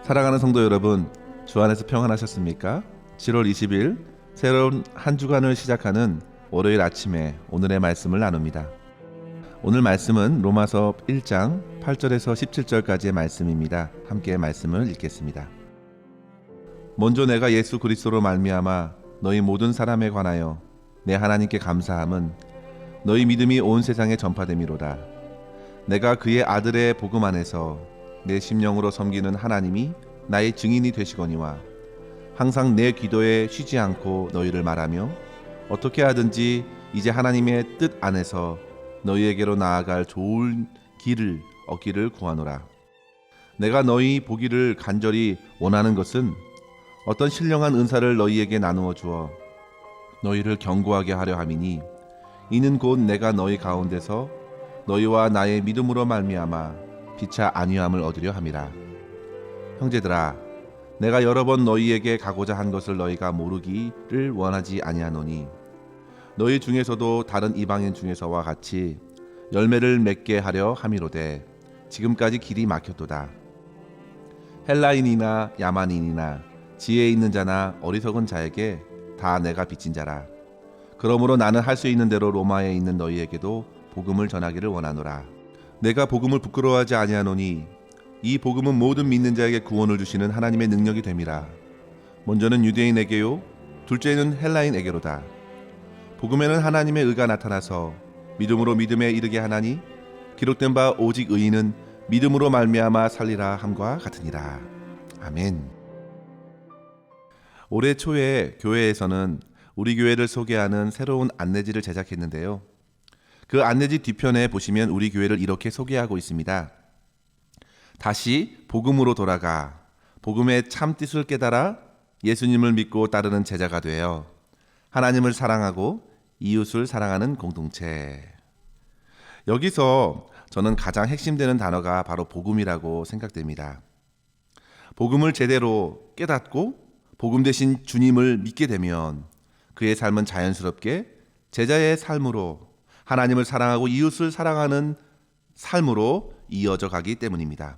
사랑하는 성도 여러분, 주 안에서 평안하셨습니까? 7월 20일 새로운 한 주간을 시작하는 월요일 아침에 오늘의 말씀을 나눕니다. 오늘 말씀은 로마서 1장 8절에서 17절까지의 말씀입니다. 함께 말씀을 읽겠습니다. 먼저 내가 예수 그리스도로 말미암아 너희 모든 사람에 관하여 내 하나님께 감사함은 너희 믿음이 온 세상에 전파됨이로다. 내가 그의 아들의 복음 안에서 내 심령으로 섬기는 하나님이 나의 증인이 되시거니와 항상 내 기도에 쉬지 않고 너희를 말하며 어떻게 하든지 이제 하나님의 뜻 안에서 너희에게로 나아갈 좋은 길을 얻기를 구하노라. 내가 너희 보기를 간절히 원하는 것은 어떤 신령한 은사를 너희에게 나누어 주어 너희를 견고하게 하려 함이니 이는 곧 내가 너희 가운데서 너희와 나의 믿음으로 말미암아 피차 안위함을 얻으려 함이라. 형제들아, 내가 여러 번 너희에게 가고자 한 것을 너희가 모르기를 원하지 아니하노니 너희 중에서도 다른 이방인 중에서와 같이 열매를 맺게 하려 함이로되 지금까지 길이 막혔도다. 헬라인이나 야만인이나 지혜 있는 자나 어리석은 자에게 다 내가 빚진 자라. 그러므로 나는 할 수 있는 대로 로마에 있는 너희에게도 복음을 전하기를 원하노라. 내가 복음을 부끄러워하지 아니하노니 이 복음은 모든 믿는 자에게 구원을 주시는 하나님의 능력이 됨이라. 먼저는 유대인에게요 둘째는 헬라인에게로다. 복음에는 하나님의 의가 나타나서 믿음으로 믿음에 이르게 하나니 기록된 바 오직 의인은 믿음으로 말미암아 살리라 함과 같으니라. 아멘. 올해 초에 교회에서는 우리 교회를 소개하는 새로운 안내지를 제작했는데요. 그 안내지 뒤편에 보시면 우리 교회를 이렇게 소개하고 있습니다. 다시 복음으로 돌아가 복음의 참 뜻을 깨달아 예수님을 믿고 따르는 제자가 되어 하나님을 사랑하고 이웃을 사랑하는 공동체. 여기서 저는 가장 핵심되는 단어가 바로 복음이라고 생각됩니다. 복음을 제대로 깨닫고 복음 대신 주님을 믿게 되면 그의 삶은 자연스럽게 제자의 삶으로 하나님을 사랑하고 이웃을 사랑하는 삶으로 이어져 가기 때문입니다.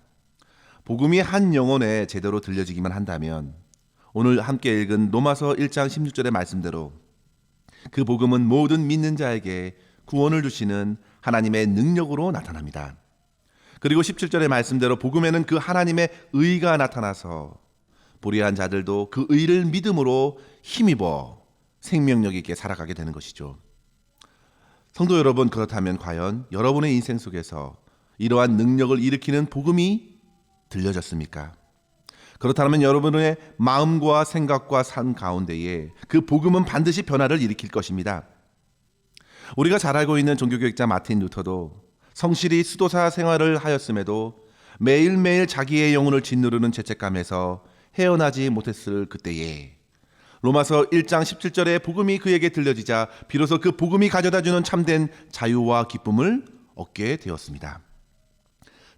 복음이 한 영혼에 제대로 들려지기만 한다면 오늘 함께 읽은 로마서 1장 16절의 말씀대로 그 복음은 모든 믿는 자에게 구원을 주시는 하나님의 능력으로 나타납니다. 그리고 17절의 말씀대로 복음에는 그 하나님의 의가 나타나서 불의한 자들도 그 의를 믿음으로 힘입어 생명력 있게 살아가게 되는 것이죠. 성도 여러분, 그렇다면 과연 여러분의 인생 속에서 이러한 능력을 일으키는 복음이 들려졌습니까? 그렇다면 여러분의 마음과 생각과 삶 가운데에 그 복음은 반드시 변화를 일으킬 것입니다. 우리가 잘 알고 있는 종교개혁자 마틴 루터도 성실히 수도사 생활을 하였음에도 매일매일 자기의 영혼을 짓누르는 죄책감에서 헤어나지 못했을 그때에 로마서 1장 17절의 복음이 그에게 들려지자 비로소 그 복음이 가져다주는 참된 자유와 기쁨을 얻게 되었습니다.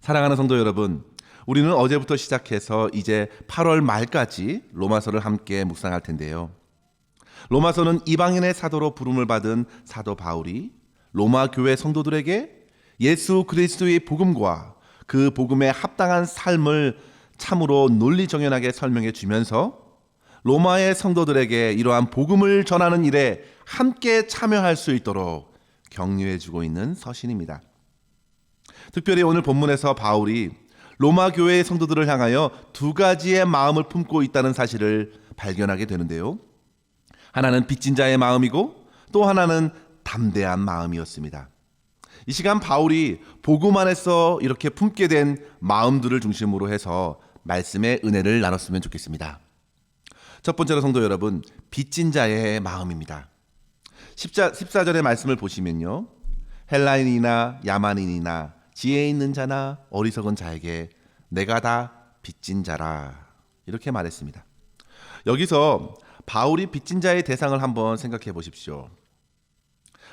사랑하는 성도 여러분, 우리는 어제부터 시작해서 이제 8월 말까지 로마서를 함께 묵상할 텐데요. 로마서는 이방인의 사도로 부름을 받은 사도 바울이 로마 교회 성도들에게 예수 그리스도의 복음과 그 복음에 합당한 삶을 참으로 논리정연하게 설명해 주면서 로마의 성도들에게 이러한 복음을 전하는 일에 함께 참여할 수 있도록 격려해 주고 있는 서신입니다. 특별히 오늘 본문에서 바울이 로마 교회의 성도들을 향하여 두 가지의 마음을 품고 있다는 사실을 발견하게 되는데요. 하나는 빚진 자의 마음이고 또 하나는 담대한 마음이었습니다. 이 시간 바울이 복음 안에서 이렇게 품게 된 마음들을 중심으로 해서 말씀의 은혜를 나눴으면 좋겠습니다. 첫 번째로 성도 여러분, 빚진 자의 마음입니다. 14절의 말씀을 보시면요, 헬라인이나 야만인이나 지혜 있는 자나 어리석은 자에게 내가 다 빚진 자라, 이렇게 말했습니다. 여기서 바울이 빚진 자의 대상을 한번 생각해 보십시오.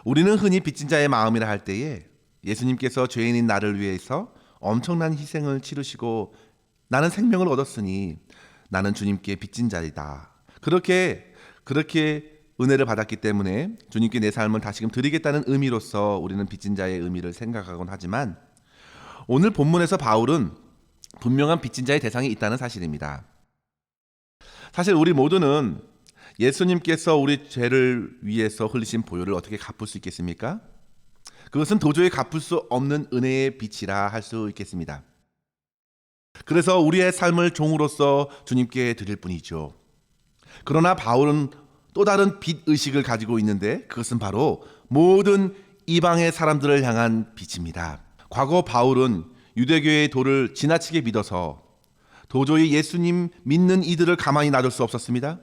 우리는 흔히 빚진 자의 마음이라 할 때에 예수님께서 죄인인 나를 위해서 엄청난 희생을 치르시고 나는 생명을 얻었으니 나는 주님께 빚진 자이다. 그렇게 은혜를 받았기 때문에 주님께 내 삶을 다시금 드리겠다는 의미로서 우리는 빚진 자의 의미를 생각하곤 하지만 오늘 본문에서 바울은 분명한 빚진 자의 대상이 있다는 사실입니다. 사실 우리 모두는 예수님께서 우리 죄를 위해서 흘리신 보혈을 어떻게 갚을 수 있겠습니까? 그것은 도저히 갚을 수 없는 은혜의 빚이라 할 수 있겠습니다. 그래서 우리의 삶을 종으로서 주님께 드릴 뿐이죠. 그러나 바울은 또 다른 빚의식을 가지고 있는데 그것은 바로 모든 이방의 사람들을 향한 빚입니다. 과거 바울은 유대교의 도를 지나치게 믿어서 도저히 예수님 믿는 이들을 가만히 놔둘 수 없었습니다.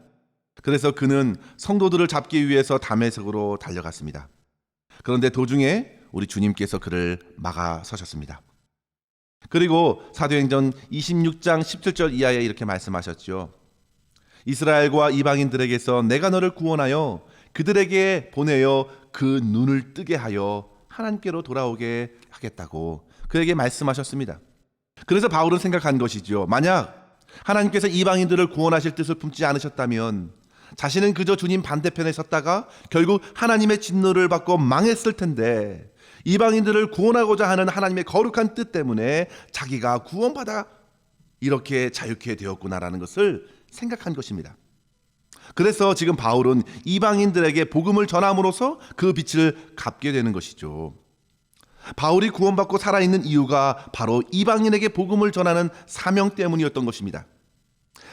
그래서 그는 성도들을 잡기 위해서 다메섹으로 달려갔습니다. 그런데 도중에 우리 주님께서 그를 막아서셨습니다. 그리고 사도행전 26장 17절 이하에 이렇게 말씀하셨죠. 이스라엘과 이방인들에게서 내가 너를 구원하여 그들에게 보내어 그 눈을 뜨게 하여 하나님께로 돌아오게 하겠다고 그에게 말씀하셨습니다. 그래서 바울은 생각한 것이죠. 만약 하나님께서 이방인들을 구원하실 뜻을 품지 않으셨다면 자신은 그저 주님 반대편에 섰다가 결국 하나님의 진노를 받고 망했을 텐데 이방인들을 구원하고자 하는 하나님의 거룩한 뜻 때문에 자기가 구원받아 이렇게 자유케 되었구나라는 것을 생각한 것입니다. 그래서 지금 바울은 이방인들에게 복음을 전함으로써 그 빚을 갚게 되는 것이죠. 바울이 구원받고 살아있는 이유가 바로 이방인에게 복음을 전하는 사명 때문이었던 것입니다.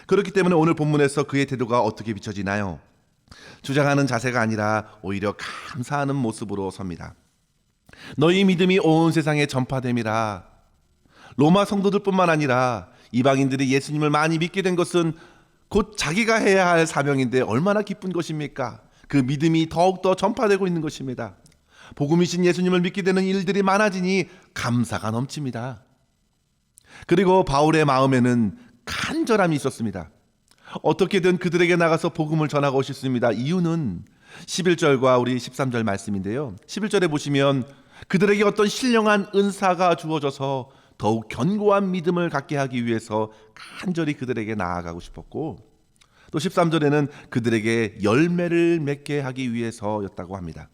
그렇기 때문에 오늘 본문에서 그의 태도가 어떻게 비춰지나요? 주장하는 자세가 아니라 오히려 감사하는 모습으로 섭니다. 너희 믿음이 온 세상에 전파됨이라. 로마 성도들뿐만 아니라 이방인들이 예수님을 많이 믿게 된 것은 곧 자기가 해야 할 사명인데 얼마나 기쁜 것입니까? 그 믿음이 더욱더 전파되고 있는 것입니다. 복음이신 예수님을 믿게 되는 일들이 많아지니 감사가 넘칩니다. 그리고 바울의 마음에는 간절함이 있었습니다. 어떻게든 그들에게 나가서 복음을 전하고 싶습니다. 이유는 11절과 우리 13절 말씀인데요. 11절에 보시면 그들에게 어떤 신령한 은사가 주어져서 더욱 견고한 믿음을 갖게 하기 위해서 간절히 그들에게 나아가고 싶었고 또 13절에는 그들에게 열매를 맺게 하기 위해서였다고 합니다.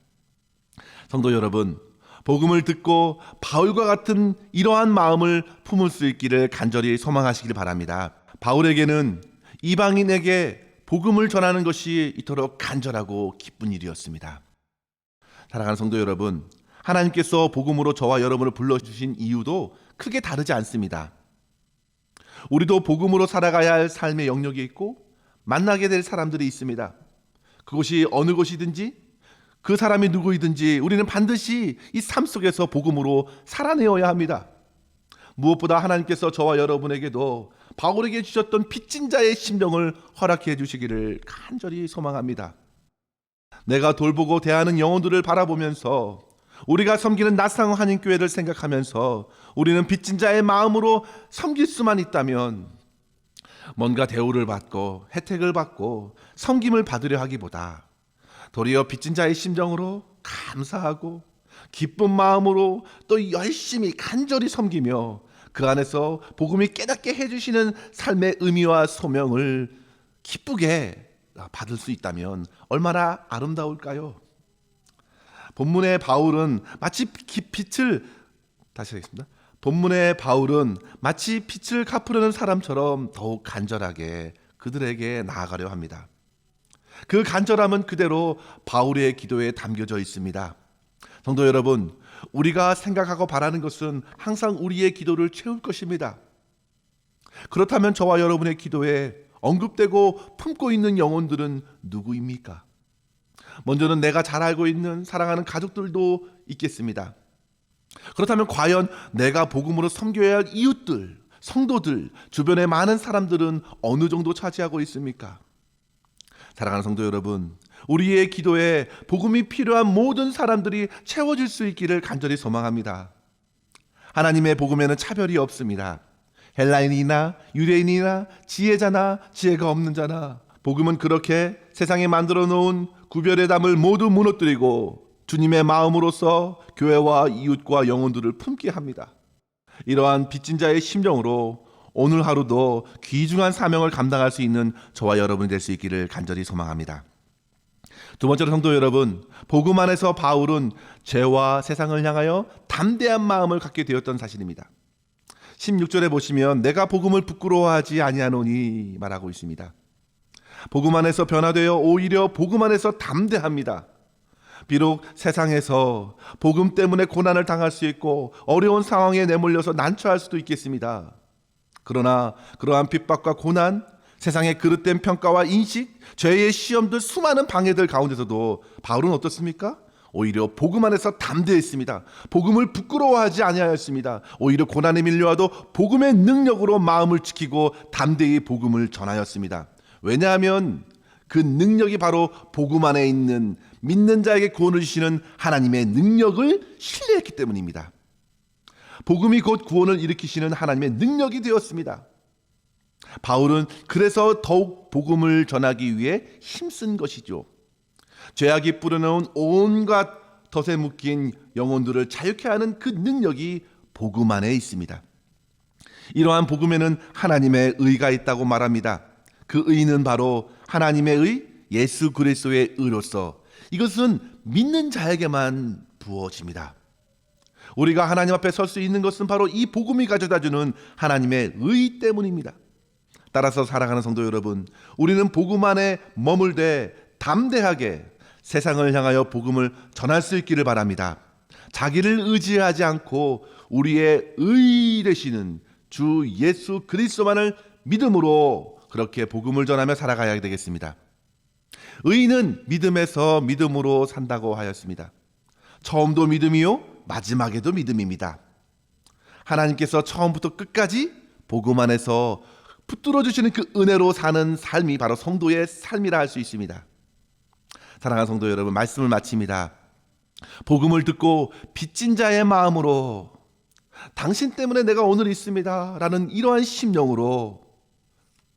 성도 여러분, 복음을 듣고 바울과 같은 이러한 마음을 품을 수 있기를 간절히 소망하시길 바랍니다. 바울에게는 이방인에게 복음을 전하는 것이 이토록 간절하고 기쁜 일이었습니다. 사랑하는 성도 여러분, 하나님께서 복음으로 저와 여러분을 불러주신 이유도 크게 다르지 않습니다. 우리도 복음으로 살아가야 할 삶의 영역이 있고 만나게 될 사람들이 있습니다. 그것이 어느 곳이든지 그 사람이 누구이든지 우리는 반드시 이 삶 속에서 복음으로 살아내어야 합니다. 무엇보다 하나님께서 저와 여러분에게도 바울에게 주셨던 빚진 자의 심령을 허락해 주시기를 간절히 소망합니다. 내가 돌보고 대하는 영혼들을 바라보면서 우리가 섬기는 나상 한인교회를 생각하면서 우리는 빚진 자의 마음으로 섬길 수만 있다면 뭔가 대우를 받고 혜택을 받고 섬김을 받으려 하기보다 도리어 빚진 자의 심정으로 감사하고 기쁜 마음으로 또 열심히 간절히 섬기며 그 안에서 복음이 깨닫게 해주시는 삶의 의미와 소명을 기쁘게 받을 수 있다면 얼마나 아름다울까요? 본문의 바울은 마치 빛을 갚으려는 사람처럼 더욱 간절하게 그들에게 나아가려 합니다. 그 간절함은 그대로 바울의 기도에 담겨져 있습니다. 성도 여러분, 우리가 생각하고 바라는 것은 항상 우리의 기도를 채울 것입니다. 그렇다면 저와 여러분의 기도에 언급되고 품고 있는 영혼들은 누구입니까? 먼저는 내가 잘 알고 있는 사랑하는 가족들도 있겠습니다. 그렇다면 과연 내가 복음으로 섬겨야 할 이웃들, 성도들, 주변의 많은 사람들은 어느 정도 차지하고 있습니까? 사랑하는 성도 여러분, 우리의 기도에 복음이 필요한 모든 사람들이 채워질 수 있기를 간절히 소망합니다. 하나님의 복음에는 차별이 없습니다. 헬라인이나 유대인이나 지혜자나 지혜가 없는 자나 복음은 그렇게 세상에 만들어 놓은 구별의 담을 모두 무너뜨리고 주님의 마음으로서 교회와 이웃과 영혼들을 품게 합니다. 이러한 빚진 자의 심정으로 오늘 하루도 귀중한 사명을 감당할 수 있는 저와 여러분이 될 수 있기를 간절히 소망합니다. 두 번째로 성도 여러분, 복음 안에서 바울은 죄와 세상을 향하여 담대한 마음을 갖게 되었던 사실입니다. 16절에 보시면 내가 복음을 부끄러워하지 아니하노니 말하고 있습니다. 복음 안에서 변화되어 오히려 복음 안에서 담대합니다. 비록 세상에서 복음 때문에 고난을 당할 수 있고 어려운 상황에 내몰려서 난처할 수도 있겠습니다. 그러나 그러한 핍박과 고난, 세상의 그릇된 평가와 인식, 죄의 시험들, 수많은 방해들 가운데서도 바울은 어떻습니까? 오히려 복음 안에서 담대했습니다. 복음을 부끄러워하지 아니하였습니다. 오히려 고난에 밀려와도 복음의 능력으로 마음을 지키고 담대히 복음을 전하였습니다. 왜냐하면 그 능력이 바로 복음 안에 있는 믿는 자에게 구원을 주시는 하나님의 능력을 신뢰했기 때문입니다. 복음이 곧 구원을 일으키시는 하나님의 능력이 되었습니다. 바울은 그래서 더욱 복음을 전하기 위해 힘쓴 것이죠. 죄악이 뿌려놓은 온갖 덫에 묶인 영혼들을 자유케 하는 그 능력이 복음 안에 있습니다. 이러한 복음에는 하나님의 의가 있다고 말합니다. 그 의는 바로 하나님의 의, 예수 그리스도의 의로서 이것은 믿는 자에게만 부어집니다. 우리가 하나님 앞에 설 수 있는 것은 바로 이 복음이 가져다주는 하나님의 의 때문입니다. 따라서 사랑하는 성도 여러분, 우리는 복음 안에 머물되 담대하게 세상을 향하여 복음을 전할 수 있기를 바랍니다. 자기를 의지하지 않고 우리의 의 되시는 주 예수 그리스도만을 믿음으로 그렇게 복음을 전하며 살아가야 되겠습니다. 의인은 믿음에서 믿음으로 산다고 하였습니다. 처음도 믿음이요 마지막에도 믿음입니다. 하나님께서 처음부터 끝까지 복음 안에서 붙들어 주시는 그 은혜로 사는 삶이 바로 성도의 삶이라 할 수 있습니다. 사랑하는 성도 여러분, 말씀을 마칩니다. 복음을 듣고 빚진 자의 마음으로 당신 때문에 내가 오늘 있습니다 라는 이러한 심령으로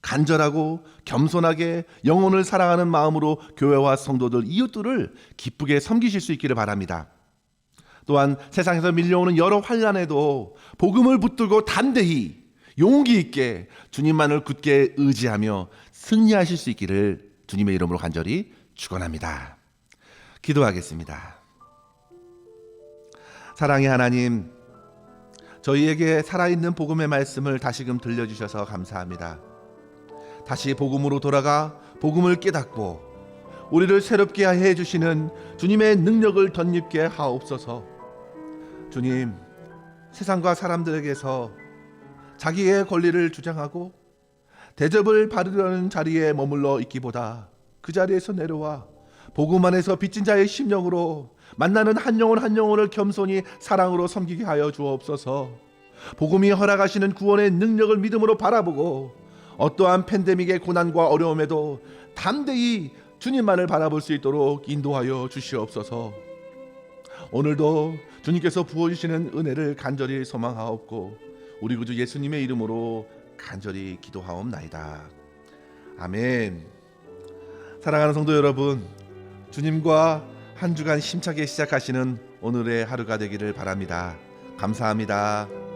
간절하고 겸손하게 영혼을 사랑하는 마음으로 교회와 성도들, 이웃들을 기쁘게 섬기실 수 있기를 바랍니다. 또한 세상에서 밀려오는 여러 환난에도 복음을 붙들고 담대히 용기 있게 주님만을 굳게 의지하며 승리하실 수 있기를 주님의 이름으로 간절히 축원합니다. 기도하겠습니다. 사랑의 하나님, 저희에게 살아있는 복음의 말씀을 다시금 들려주셔서 감사합니다. 다시 복음으로 돌아가 복음을 깨닫고 우리를 새롭게 해주시는 주님의 능력을 덧입게 하옵소서. 주님, 세상과 사람들에게서 자기의 권리를 주장하고 대접을 받으려는 자리에 머물러 있기보다 그 자리에서 내려와 복음 안에서 빚진 자의 심령으로 만나는 한 영혼 한 영혼을 겸손히 사랑으로 섬기게 하여 주옵소서. 복음이 허락하시는 구원의 능력을 믿음으로 바라보고 어떠한 팬데믹의 고난과 어려움에도 담대히 주님만을 바라볼 수 있도록 인도하여 주시옵소서. 오늘도 주님께서 부어주시는 은혜를 간절히 소망하옵고 우리 구주 예수님의 이름으로 간절히 기도하옵나이다. 아멘. 사랑하는 성도 여러분, 주님과 한 주간 힘차게 시작하시는 오늘의 하루가 되기를 바랍니다. 감사합니다.